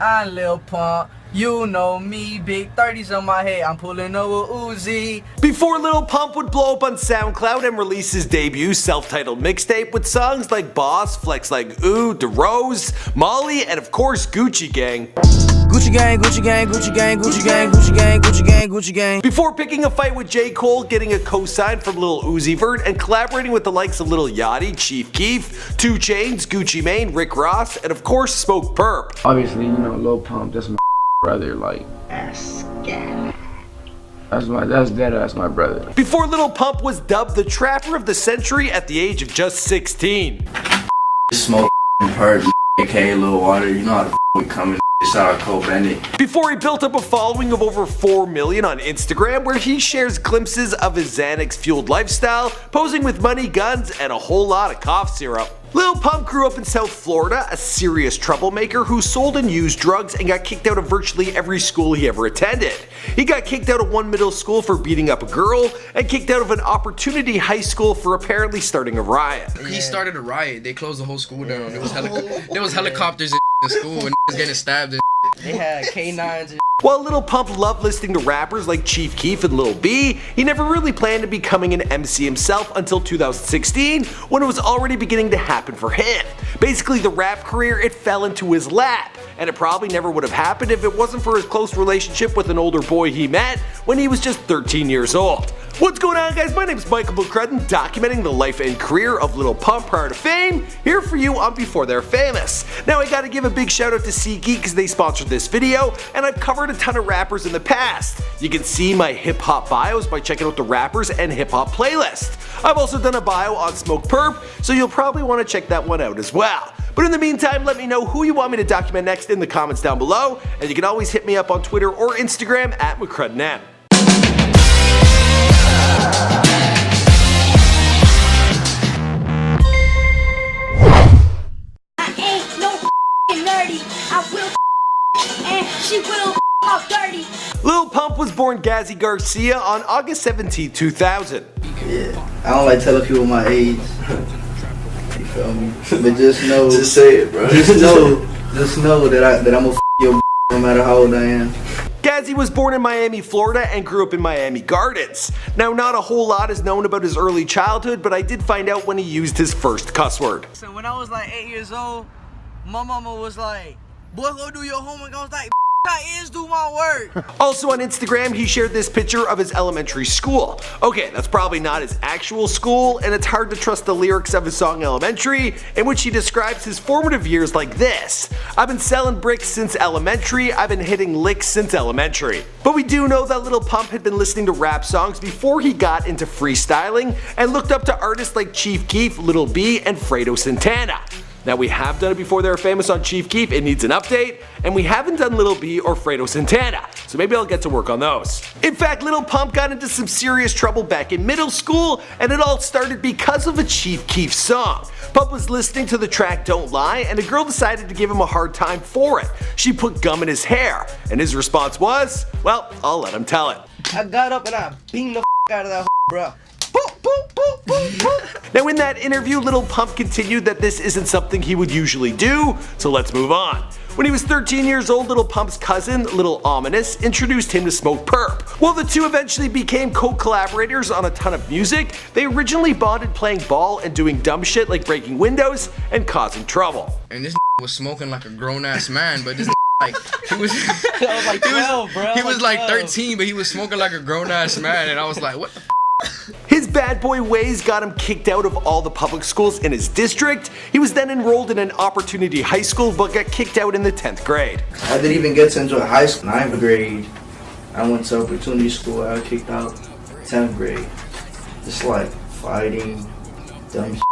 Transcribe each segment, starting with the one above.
I'm Lil Pump. You know me, big 30s on my head, I'm pulling over Uzi. Before Lil Pump would blow up on SoundCloud and release his debut self-titled mixtape with songs like Boss, Flex Like Ooh, DeRose, Molly, and of course Gucci Gang. Gucci gang, Gucci gang, Gucci gang, Gucci gang, Gucci gang, Gucci gang, Gucci gang. Before picking a fight with J. Cole, getting a co-sign from Lil Uzi Vert, and collaborating with the likes of Lil Yachty, Chief Keef, 2 Chainz, Gucci Mane, Rick Ross, and of course Smoke Perp. Obviously, you know, Lil Pump, that's my brother, like, that's my brother. Before Lil Pump was dubbed the Trapper of the Century at the age of just 16. Smoke Perp, aka Lil Water, you know how the we coming. Shout out Cole Bennett. Before he built up a following of over 4 million on Instagram, where he shares glimpses of his Xanax-fueled lifestyle, posing with money, guns, and a whole lot of cough syrup. Lil Pump grew up in South Florida, a serious troublemaker who sold and used drugs and got kicked out of virtually every school he ever attended. He got kicked out of one middle school for beating up a girl, and kicked out of an Opportunity High School for apparently starting a riot. He started a riot. They closed the whole school down. There was helicopters in the school and was getting stabbed and They had K9s and While Lil Pump loved listening to rappers like Chief Keef and Lil B, he never really planned to becoming an MC himself until 2016, when it was already beginning to happen for him. Basically, the rap career, it fell into his lap, and it probably never would have happened if it wasn't for his close relationship with an older boy he met when he was just 13 years old. What's going on, guys? My name is Michael McCrudden, documenting the life and career of Lil Pump prior to fame, here for you on Before They're Famous. Now, I gotta give a big shout out to SeatGeek because they sponsored this video, and I've covered a ton of rappers in the past. You can see my hip hop bios by checking out the rappers and hip hop playlist. I've also done a bio on Smoke Perp, so you'll probably want to check that one out as well. But in the meantime, let me know who you want me to document next in the comments down below, and you can always hit me up on Twitter or Instagram at McCruddenM. Lil Pump was born Gazzy Garcia on August 17, 2000. Yeah, I don't like telling people my age. You feel me? But just know, Just say it, bro. just know that I'm a your no matter how old I am. Gazzy was born in Miami, Florida, and grew up in Miami Gardens. Now, not a whole lot is known about his early childhood, but I did find out when he used his first cuss word. So when I was like 8 years old, my mama was like, boy, go do your homework. I was like, I is do my work. Also on Instagram, he shared this picture of his elementary school. Okay, that's probably not his actual school, and it's hard to trust the lyrics of his song Elementary, in which he describes his formative years like this: I've been selling bricks since elementary, I've been hitting licks since elementary. But we do know that Lil Pump had been listening to rap songs before he got into freestyling, and looked up to artists like Chief Keef, Lil B, and Fredo Santana. Now, we have done it before they were famous on Chief Keef, it needs an update, and we haven't done Lil B or Fredo Santana, so maybe I'll get to work on those. In fact, Lil Pump got into some serious trouble back in middle school, and it all started because of a Chief Keef song. Pump was listening to the track Don't Lie, and a girl decided to give him a hard time for it. She put gum in his hair, and his response was, well, I'll let him tell it. I got up and I beamed the out of that bro. Now, in that interview, Lil Pump continued that this isn't something he would usually do, so let's move on. When he was 13 years old, Lil Pump's cousin, Lil Ominous, introduced him to Smoke Perp. While the two eventually became co-collaborators on a ton of music, they originally bonded playing ball and doing dumb shit like breaking windows and causing trouble. and this was smoking like a grown ass man, but this like he was I was like 12, bro. he was like 13, but he was smoking like a grown ass man, and I was like, what the His bad boy ways got him kicked out of all the public schools in his district. He was then enrolled in an Opportunity High School but got kicked out in the 10th grade. I didn't even get to enjoy high school. 9th grade, I went to Opportunity School. I got kicked out 10th grade. Just like fighting, dumb shit.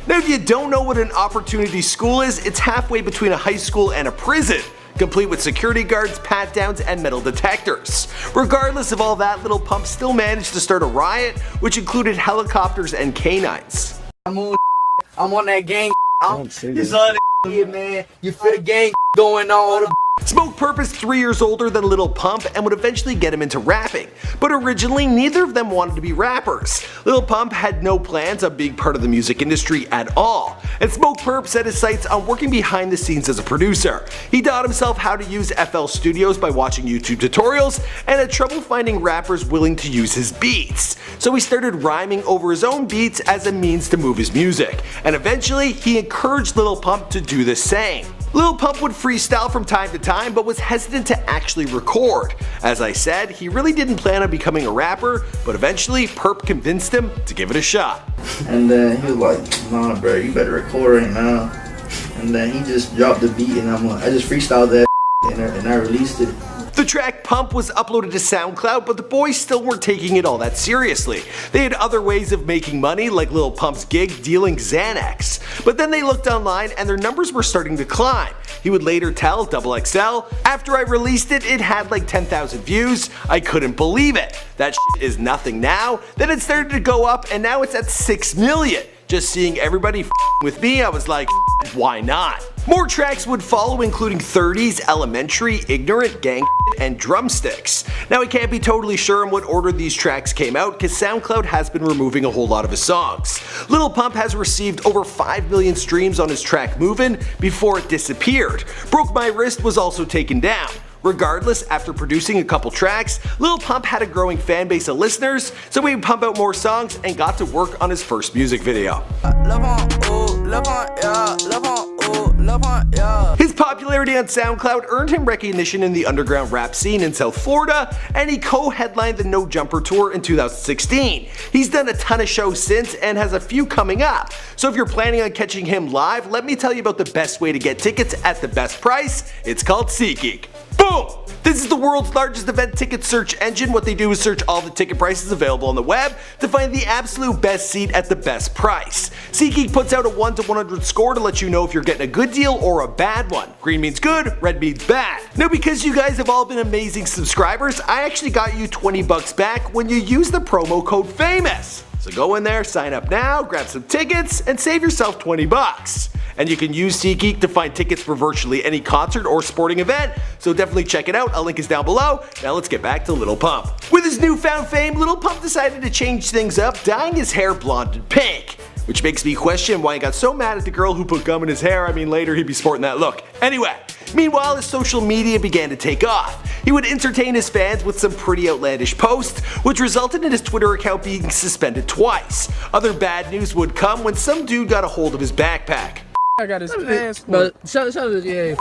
Now, if you don't know what an Opportunity School is, it's halfway between a high school and a prison, complete with security guards, pat-downs, and metal detectors. Regardless of all that, Lil Pump still managed to start a riot, which included helicopters and canines. I'm on that gang. Don't say It's that. all that here, man. You feel the gang going on, all the Smoke Perp is 3 years older than Lil Pump and would eventually get him into rapping, but originally neither of them wanted to be rappers. Lil Pump had no plans on being part of the music industry at all, and Smoke Perp set his sights on working behind the scenes as a producer. He taught himself how to use FL Studios by watching YouTube tutorials and had trouble finding rappers willing to use his beats. So he started rhyming over his own beats as a means to move his music, and eventually he encouraged Lil Pump to do the same. Lil Pump would freestyle from time to time but was hesitant to actually record. As I said, he really didn't plan on becoming a rapper, but eventually Perp convinced him to give it a shot. And then he was like, nah bro, you better record right now. And then he just dropped the beat and I just freestyled that and I released it. The track Pump was uploaded to SoundCloud, but the boys still weren't taking it all that seriously. They had other ways of making money, like Lil Pump's gig dealing Xanax. But then they looked online and their numbers were starting to climb. He would later tell XXL, "After I released it, it had like 10,000 views. I couldn't believe it. That shit is nothing now." Then it started to go up and now it's at 6 million. Just seeing everybody with me, I was like, why not? More tracks would follow, including 30s, Elementary, Ignorant, Gang, and Drumsticks. Now I can't be totally sure in what order these tracks came out because SoundCloud has been removing a whole lot of his songs. Lil Pump has received over 5 million streams on his track Movin' before it disappeared. Broke My Wrist was also taken down. Regardless, after producing a couple tracks, Lil Pump had a growing fan base of listeners, so he would pump out more songs and got to work on his first music video. His popularity on SoundCloud earned him recognition in the underground rap scene in South Florida, and he co-headlined the No Jumper Tour in 2016. He's done a ton of shows since and has a few coming up, so if you're planning on catching him live, let me tell you about the best way to get tickets at the best price. It's called SeatGeek. Boom! This is the world's largest event ticket search engine. What they do is search all the ticket prices available on the web to find the absolute best seat at the best price. SeatGeek puts out a 1 to 100 score to let you know if you're getting a good deal or a bad one. Green means good, red means bad. Now because you guys have all been amazing subscribers, I actually got you $20 back when you use the promo code FAMOUS. So go in there, sign up now, grab some tickets, and save yourself $20. And you can use SeatGeek to find tickets for virtually any concert or sporting event, so definitely check it out. A link is down below. Now let's get back to Lil Pump. With his newfound fame, Lil Pump decided to change things up, dyeing his hair blonde and pink. Which makes me question why he got so mad at the girl who put gum in his hair. I mean, later he'd be sporting that look. Anyway, meanwhile his social media began to take off. He would entertain his fans with some pretty outlandish posts, which resulted in his Twitter account being suspended twice. Other bad news would come when some dude got a hold of his backpack. I got his passport. But shut it, yeah.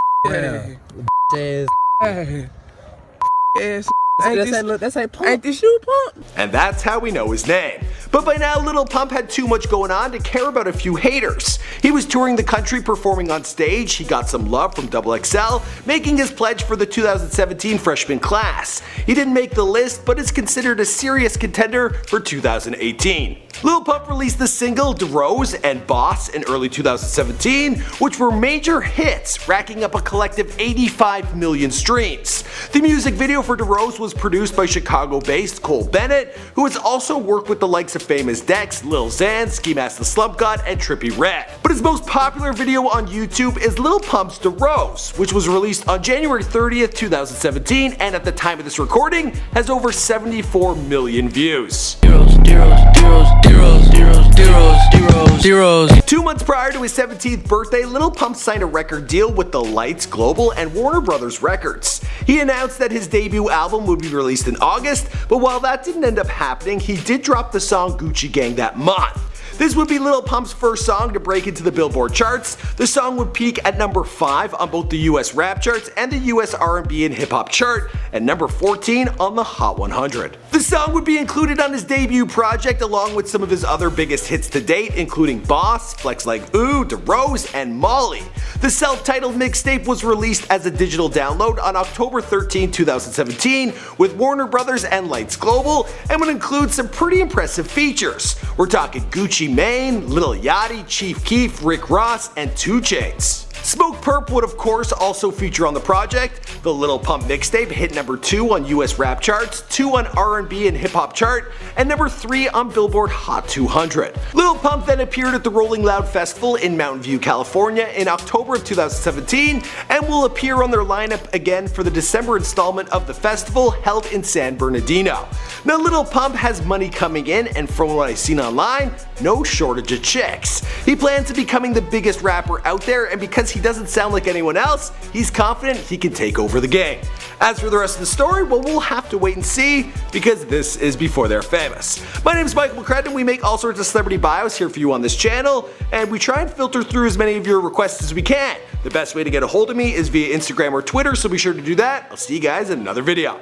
That's like Pump. Ain't this you, Pump? And that's how we know his name. But by now, Lil Pump had too much going on to care about a few haters. He was touring the country performing on stage, he got some love from XXL, making his pledge for the 2017 freshman class. He didn't make the list, but is considered a serious contender for 2018. Lil Pump released the single DeRose and Boss in early 2017, which were major hits, racking up a collective 85 million streams. The music video for DeRose was produced by Chicago-based Cole Bennett, who has also worked with the likes of Famous Dex, Lil Xan, Ski Mask the Slump God, and Trippie Redd. But his most popular video on YouTube is Lil Pump's DeRose, which was released on January 30th, 2017, and at the time of this recording, has over 74 million views. 2 months prior to his 17th birthday, Lil Pump signed a record deal with The Lights Global and Warner Brothers Records. He announced that his debut album would be released in August, but while that didn't end up happening, he did drop the song Gucci Gang that month. This would be Lil Pump's first song to break into the Billboard charts. The song would peak at number 5 on both the US rap charts and the US R&B and hip hop chart, and number 14 on the Hot 100. The song would be included on his debut project along with some of his other biggest hits to date, including Boss, Flex Like Ooh, DeRose, and Molly. The self-titled mixtape was released as a digital download on October 13, 2017 with Warner Brothers and Lights Global, and would include some pretty impressive features. We're talking Gucci Mane, Lil Yachty, Chief Keef, Rick Ross, and 2 Chainz. Smoke Perp would of course also feature on the project. The Lil Pump mixtape hit number 2 on US rap charts, 2 on R&B and hip hop chart, and number 3 on Billboard Hot 200. Lil Pump then appeared at the Rolling Loud Festival in Mountain View, California in October of 2017 and will appear on their lineup again for the December installment of the festival held in San Bernardino. Now Lil Pump has money coming in, and from what I've seen online, no shortage of chicks. He plans to becoming the biggest rapper out there, and because he doesn't sound like anyone else, he's confident he can take over the game. As for the rest of the story, well, we'll have to wait and see, because this is before they're famous. My name is Michael McCrudden. We make all sorts of celebrity bios here for you on this channel, and we try and filter through as many of your requests as we can. The best way to get a hold of me is via Instagram or Twitter, so be sure to do that. I'll see you guys in another video.